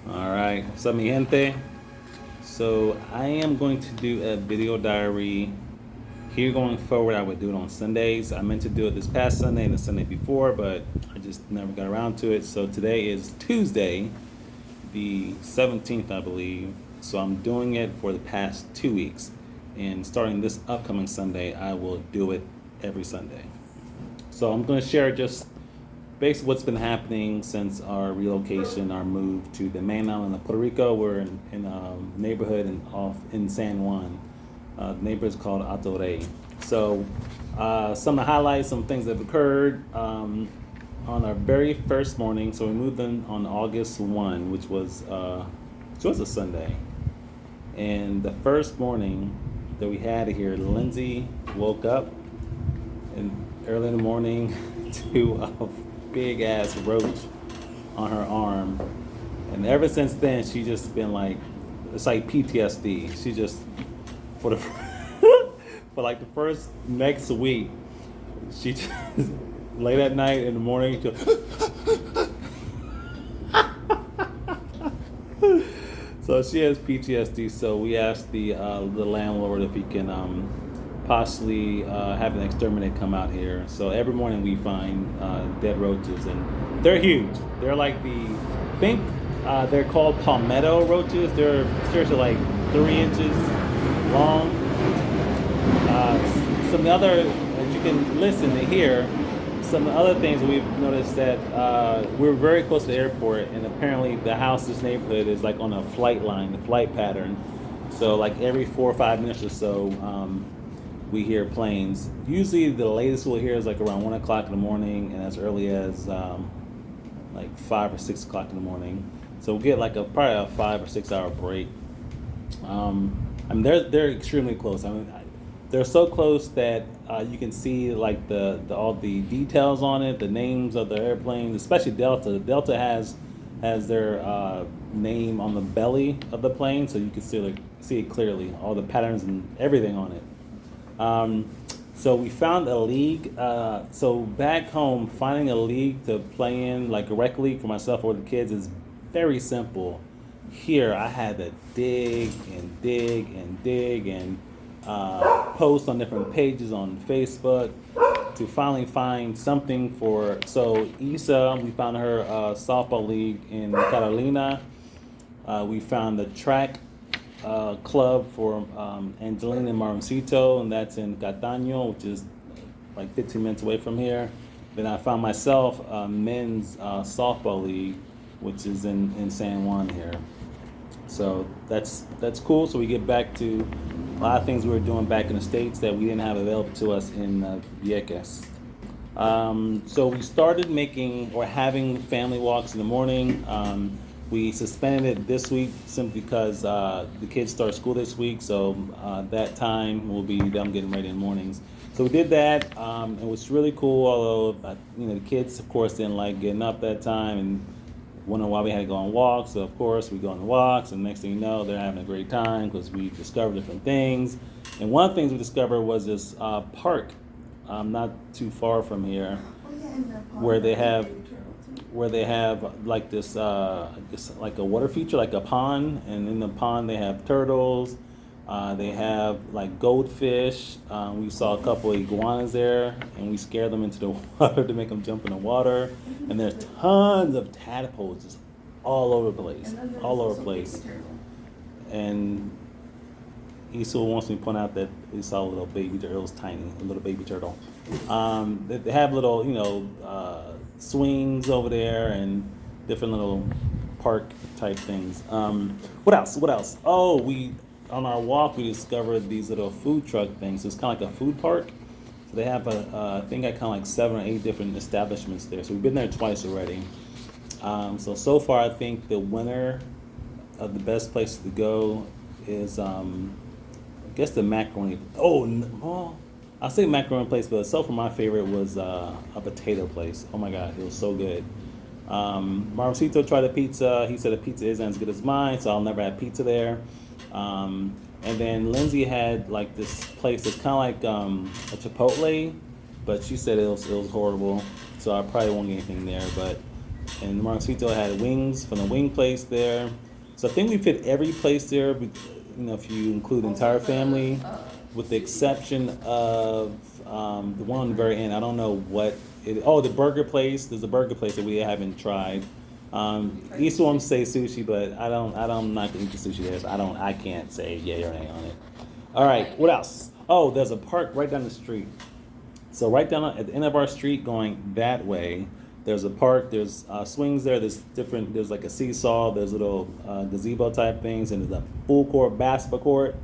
All right, what's up, mi gente? So I am going to do a video diary here going forward. I would do it on Sundays. I meant to do it this past Sunday and the Sunday before, but I just never got around to it. So today is Tuesday, the 17th, I believe. So I'm doing it for the past 2 weeks. And starting this upcoming Sunday, I will do it every Sunday. So I'm going to share just basically what's been happening since our relocation, our move to the main island of Puerto Rico. We're in a neighborhood off in San Juan. The neighborhood is called Alto Rey. So some of the highlights, some things that have occurred on our very first morning. So we moved in on August 1, which was a Sunday. And the first morning that we had here, Lindsay woke up and early in the morning to a big ass roach on her arm, and ever since then she just been like, it's like PTSD. She just for the for like the first next week, she just late at night in the morning. So she has PTSD. So we asked the landlord if he can possibly have an exterminator come out here. So every morning we find dead roaches, and they're huge. They're like think they're called palmetto roaches. They're seriously like 3 inches long. Some other, as you can listen to hear, some other things we've noticed that we're very close to the airport, and apparently the house, this neighborhood, is like on a flight line, the flight pattern. So like every 4 or 5 minutes or so, we hear planes. Usually the latest we'll hear is like around 1 o'clock in the morning, and as early as like 5 or 6 o'clock in the morning. So we'll get like probably a 5 or 6 hour break. I mean, they're extremely close. I mean, they're so close that you can see like the all the details on it, the names of the airplanes, especially Delta. Delta has their name on the belly of the plane, so you can see it clearly, all the patterns and everything on it. So we found a league. So back home, finding a league to play in, like a rec league for myself or the kids, is very simple. Here, I had to dig and dig and dig and post on different pages on Facebook to finally find something for. So Isa, we found her softball league in Carolina. We found the track club for Angelina and Marvincito, and that's in Catano, which is like 15 minutes away from here. Then I found myself a men's softball league, which is in San Juan here. So that's cool. So we get back to a lot of things we were doing back in the States that we didn't have available to us in Vieques. So we started making or having family walks in the morning. We suspended it this week simply because the kids start school this week, so that time will be them getting ready in the mornings. So we did that. It was really cool, although the kids, of course, didn't like getting up that time and wondering why we had to go on walks. So of course we go on walks, and next thing you know, they're having a great time because we discovered different things. And one of the things we discovered was this park, not too far from here, where they have like this, like a water feature, like a pond, and in the pond they have turtles. They have like goldfish. We saw a couple of iguanas there, and we scared them into the water to make them jump in the water. And there's tons of tadpoles just all over the place, all over the place. And Issa wants me to point out that we saw a little baby turtle. It was tiny, a little baby turtle. They have little, swings over there and different little park type things. What else? What else? Oh, on our walk we discovered these little food truck things. So it's kind of like a food park. So they have I think I count like 7 or 8 different establishments there. So we've been there twice already. So far I think the winner of the best place to go is I guess the macaroni. Well, I'll say macaroni place, but so far my favorite was a potato place. Oh my god, it was so good. Marcito tried the pizza. He said the pizza isn't as good as mine, so I'll never have pizza there. And then Lindsay had like this place that's kind of like a Chipotle, but she said it was horrible. So I probably won't get anything there. But And Montecito had wings from the wing place there. So I think we fit every place there. If you include the entire family, with the exception of the one on the very end. I don't know what it. Oh, the burger place. There's a burger place that we haven't tried. East one say sushi, but I'm not gonna eat the sushi there. So I can't say yeah or nay on it. All right, what else? Oh, there's a park right down the street. So right down at the end of our street, going that way, there's a park. There's swings there. There's different. There's like a seesaw. There's little gazebo type things, and there's a full court basketball court.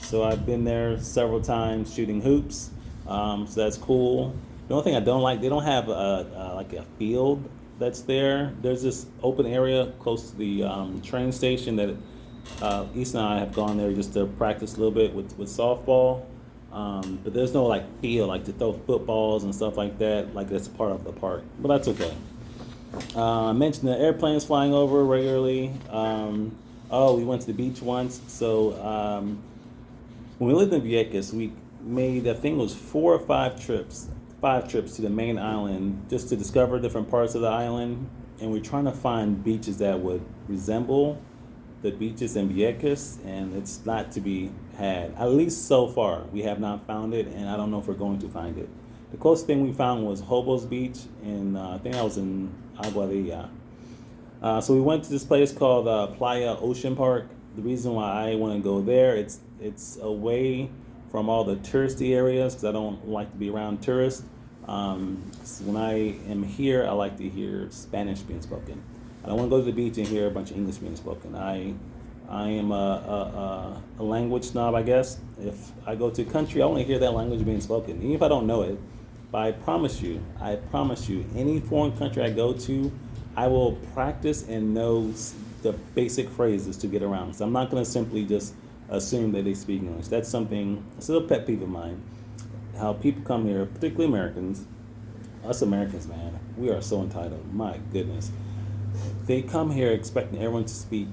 So I've been there several times shooting hoops. So that's cool. The only thing I don't like, they don't have like a field that's there. There's this open area close to the train station that East and I have gone there just to practice a little bit with softball. But there's no like field like to throw footballs and stuff like that. Like that's part of the park, but that's okay. I mentioned the airplanes flying over regularly. Oh, we went to the beach once. So when we lived in Vieques, we made I think it was 5 trips to the main island just to discover different parts of the island, and we're trying to find beaches that would resemble the beaches in Vieques, and it's not to be had. At least so far, we have not found it, and I don't know if we're going to find it. The closest thing we found was Hobos Beach, and I think that was in Aguadilla. So we went to this place called Playa Ocean Park. The reason why I want to go there, it's away from all the touristy areas because I don't like to be around tourists. When I am here, I like to hear Spanish being spoken. I don't want to go to the beach and hear a bunch of English being spoken. I am a language snob, I guess. If I go to a country, I want to hear that language being spoken, even if I don't know it. But I promise you, any foreign country I go to, I will practice and know the basic phrases to get around. So I'm not going to simply just assume that they speak English. That's something, it's a little pet peeve of mine. How people come here, particularly Americans, us Americans, man, we are so entitled. My goodness. They come here expecting everyone to speak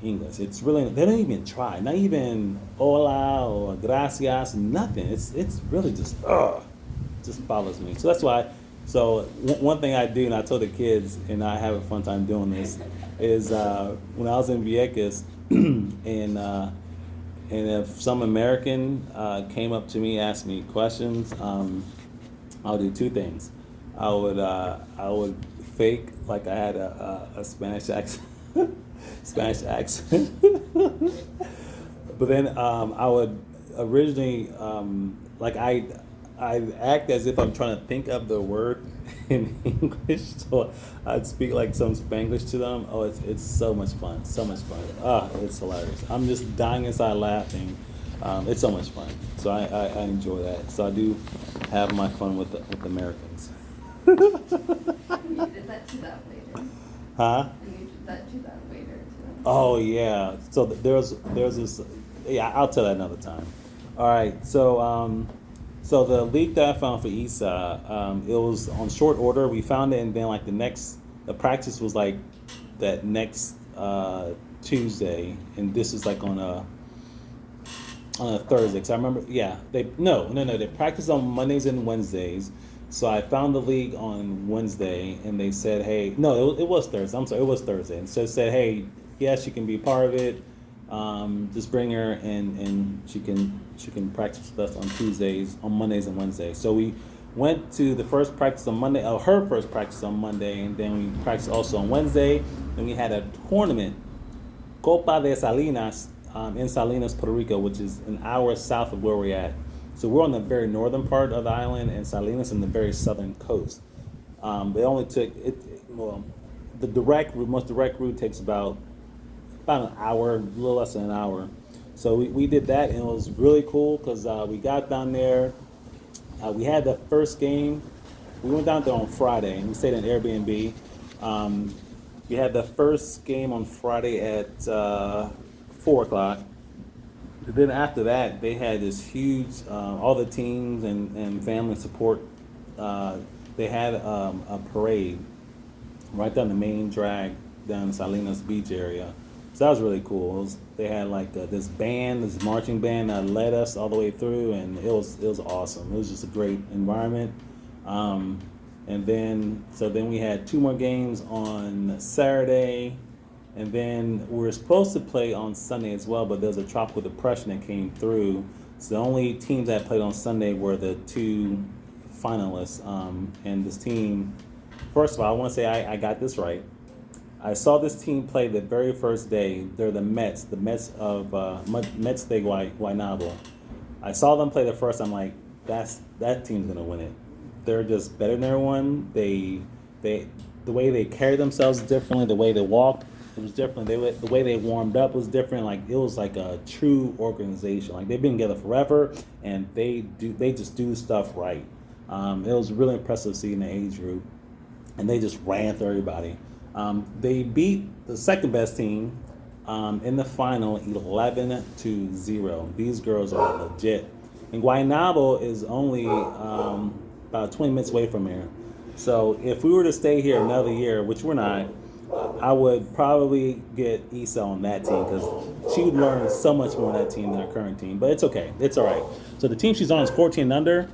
English. It's really, they don't even try. Not even hola or gracias, nothing. It's really just bothers me. So that's why. So one thing I do, and I told the kids, and I have a fun time doing this, is when I was in Vieques, and if some American came up to me, asked me questions, I'll do two things. I would fake like I had a Spanish accent, Spanish accent, but then I would originally like I act as if I'm trying to think of the word in English, so I'd speak like some Spanglish to them. Oh, it's so much fun, so much fun. It's hilarious. I'm just dying inside laughing. It's so much fun. So I enjoy that. So I do have my fun with Americans. You did that to that waiter. Huh? You did that to that waiter too. Oh yeah. So there's this. Yeah, I'll tell that another time. All right. So the leak that I found for Isa, it was on short order. We found it, and then like the practice was like that next Tuesday, and this is like on a Thursday. Cause I remember, yeah, they practice on Mondays and Wednesdays. So I found the league on Wednesday, and they said, hey, no, it was Thursday. I'm sorry, it was Thursday. And so it said, hey, yes, she can be part of it. Just bring her, and she can practice with us on Tuesdays, on Mondays and Wednesdays. So we went to the first practice on Monday, her first practice on Monday, and then we practiced also on Wednesday. Then we had a tournament, Copa de Salinas, in Salinas, Puerto Rico, which is an hour south of where we're at. So we're on the very northern part of the island, and Salinas on the very southern coast. They only took the most direct route takes about an hour, a little less than an hour. So we did that, and it was really cool because we got down there. We had the first game. We went down there on Friday, and we stayed in Airbnb. We had the first game on Friday at 4 o'clock. Then after that, they had this huge, all the teams and family support. They had a parade right down the main drag down Salinas Beach area. So that was really cool. They had like this marching band that led us all the way through, and it was awesome. It was just a great environment. And then we had two more games on Saturday, and then we were supposed to play on Sunday as well, but there was a tropical depression that came through. So the only teams that played on Sunday were the two finalists. And this team, first of all, I want to say I got this right. I saw this team play the very first day. They're the Mets of Mets de Guaynabo. I saw them play the first. I'm like, that team's gonna win it. They're just better than everyone. The way they carried themselves differently. The way they walked, it was different. The way they warmed up was different. Like it was like a true organization. Like they've been together forever, and they just do stuff right. It was really impressive seeing the age group, and they just ran through everybody. They beat the second best team in the final 11-0. These girls are legit. And Guaynabo is only about 20 minutes away from here. So if we were to stay here another year, which we're not, I would probably get Issa on that team because she would learn so much more on that team than our current team. But it's okay. It's all right. So the team she's on is 14 and under.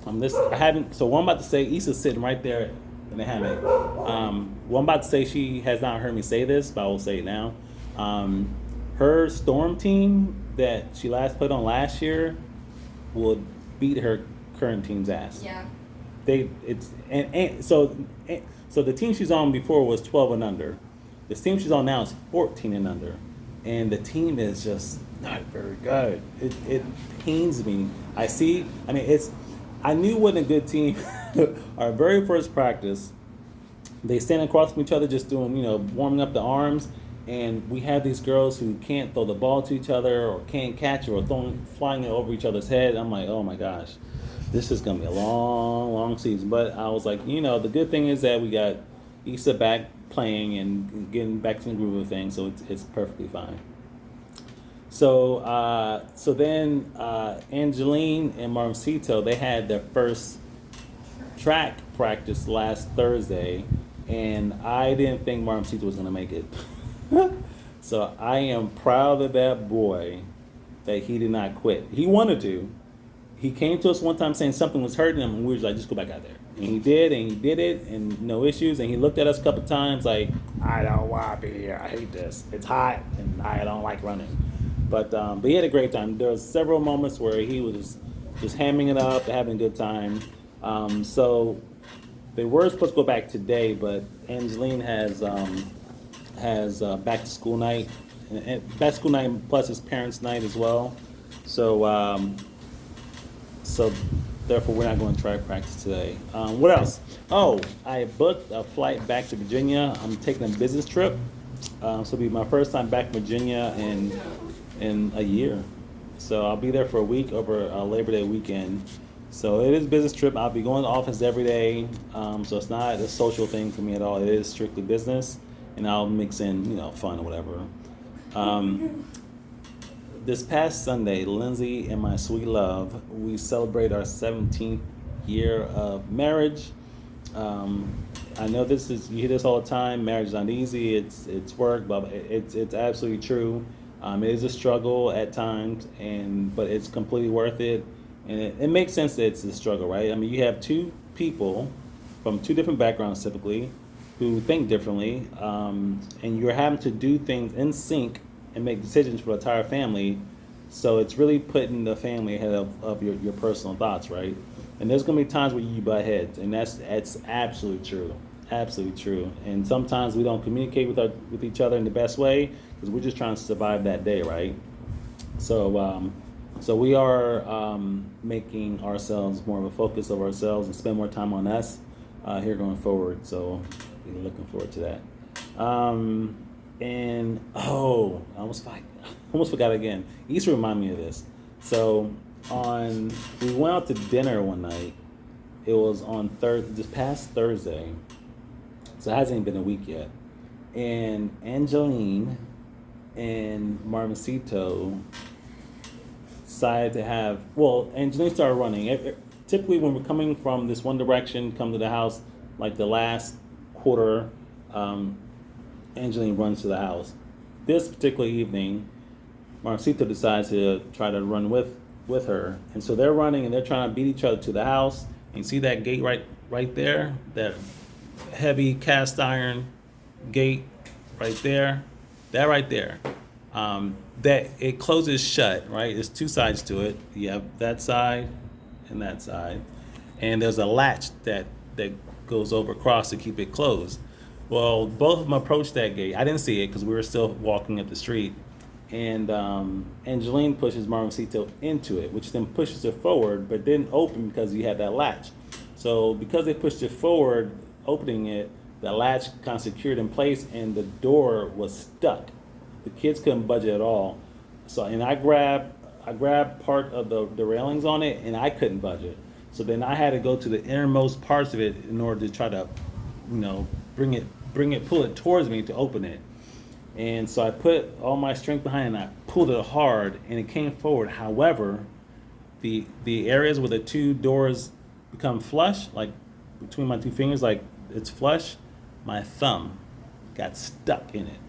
So what I'm about to say, Issa's sitting right there in the hammock. What I'm about to say, she has not heard me say this, but I will say it now. Her Storm team that she last played on last year will beat her current team's ass. Yeah. So the team she's on before was 12 and under. The team she's on now is 14 and under, and the team is just not very good. It pains me. I knew it wasn't a good team. Our very first practice, they stand across from each other just doing, warming up the arms, and we have these girls who can't throw the ball to each other or can't catch it or flying it over each other's head. I'm like, oh my gosh, this is going to be a long, long season. But I was like, the good thing is that we got Issa back playing and getting back to the groove of things, so it's perfectly fine. So then Angeline and Marmcito, they had their first track practice last Thursday, and I didn't think Marmcito was going to make it. So I am proud of that boy that he did not quit. He wanted to. He came to us one time saying something was hurting him, and we were like, just go back out there. And he did it, and no issues. And he looked at us a couple times like, I don't want to be here. I hate this. It's hot, and I don't like running. But he had a great time. There were several moments where he was just hamming it up, having a good time. So they were supposed to go back today, but Angeline has back to school night, and back to school night plus his parents' night as well. So therefore we're not going to try practice today. What else? Oh, I booked a flight back to Virginia. I'm taking a business trip. So it'll be my first time back in Virginia in a year. So I'll be there for a week over Labor Day weekend. So it is a business trip. I'll be going to the office every day. So it's not a social thing for me at all. It is strictly business, and I'll mix in, fun or whatever. This past Sunday, Lindsay and my sweet love, we celebrate our 17th year of marriage. I know you hear this all the time. Marriage is not easy. It's work, but it's absolutely true. It is a struggle at times, but it's completely worth it. And it makes sense that it's a struggle, right? I mean, you have two people from two different backgrounds typically who think differently, and you're having to do things in sync and make decisions for the entire family. So it's really putting the family ahead of your personal thoughts, right? And there's going to be times where you butt heads, and that's absolutely true. Absolutely true. And sometimes we don't communicate with each other in the best way because we're just trying to survive that day, right? So we are making ourselves more of a focus of ourselves and spend more time on us here going forward. So we're looking forward to that. And I almost forgot again. Easter reminded me of this. So we went out to dinner one night. It was on this past Thursday. So it hasn't even been a week yet. And Angeline and Marmcito decided to Angeline started running. Typically when we're coming from this one direction, come to the house, like the last quarter, Angeline runs to the house. This particular evening, Marmcito decides to try to run with her. And so they're running and they're trying to beat each other to the house. And you see that gate right right there, that heavy cast iron gate right there, that right there, that it closes shut, right? There's two sides to it. You have that side and that side, and there's a latch that goes over across to keep it closed. Well, both of them approached that gate. I didn't see it because we were still walking up the street, and Angeline pushes Marmoncito into it, which then pushes it forward, but didn't open because you had that latch. So because they pushed it forward, opening it, the latch kind of secured in place, and the door was stuck. The kids couldn't budge it at all. So, and I grabbed part of the railings on it, and I couldn't budge it. So then I had to go to the innermost parts of it in order to try to, pull it towards me to open it. And so I put all my strength behind it, and I pulled it hard, and it came forward. However, the areas where the two doors become flush, like between my two fingers, like it's flush, my thumb got stuck in it.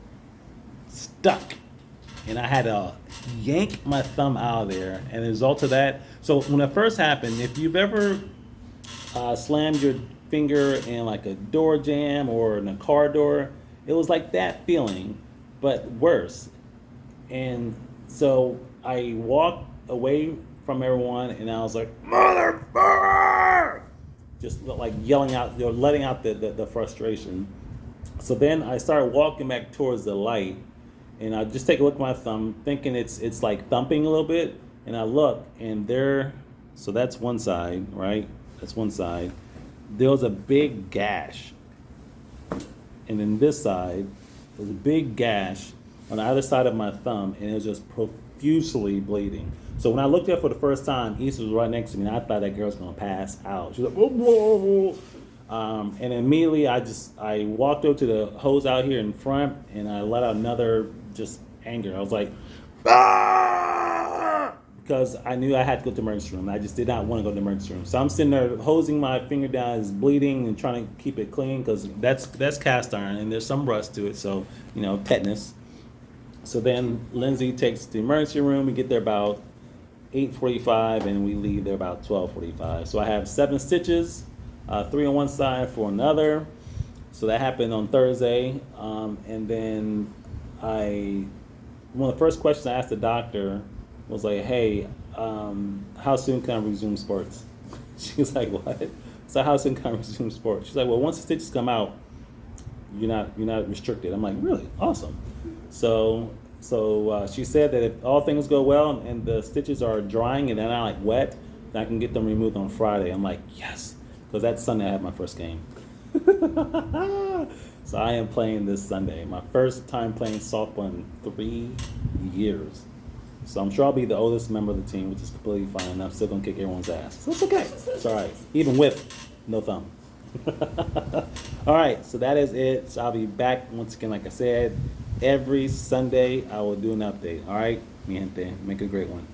Stuck. And I had to yank my thumb out of there. And the result of that, so when it first happened, if you've ever slammed your finger in like a door jamb or in a car door, it was like that feeling, but worse. And so I walked away from everyone, and I was like, motherfucker! Just like yelling out, letting out the frustration. So then I started walking back towards the light, and I just take a look at my thumb, thinking it's like thumping a little bit, and I look, and so that's one side, right? That's one side. There was a big gash, and then this side, there was a big gash on either side of my thumb, and it was just profusely bleeding. So when I looked at it for the first time, Issa was right next to me, and I thought that girl was gonna pass out. She was like, whoa, whoa, whoa. And immediately I walked over to the hose out here in front, and I let out another just anger. I was like, ah! Because I knew I had to go to the emergency room. I just did not want to go to the emergency room. So I'm sitting there hosing my finger down, it's bleeding, and trying to keep it clean because that's cast iron and there's some rust to it, so tetanus. So then Lindsay takes the emergency room. We get there about 8:45, and we leave there about 12:45. So I have 7 stitches, 3 on one side, 4 on the other. So that happened on Thursday, and then one of the first questions I asked the doctor was like, "Hey, how soon can I resume sports?" She was like, "What?" So how soon can I resume sports? She's like, "Well, once the stitches come out, you're not restricted." I'm like, "Really? Awesome." So she said that if all things go well and the stitches are drying and they're not like wet, then I can get them removed on Friday. I'm like, yes, because that Sunday I have my first game. So I am playing this Sunday. My first time playing softball in 3 years. So I'm sure I'll be the oldest member of the team, which is completely fine. And I'm still going to kick everyone's ass. So it's okay. It's all right. Even with no thumb. All right. So that is it. So I'll be back once again, like I said. Every Sunday, I will do an update. All right? Mi gente. Make it a great one.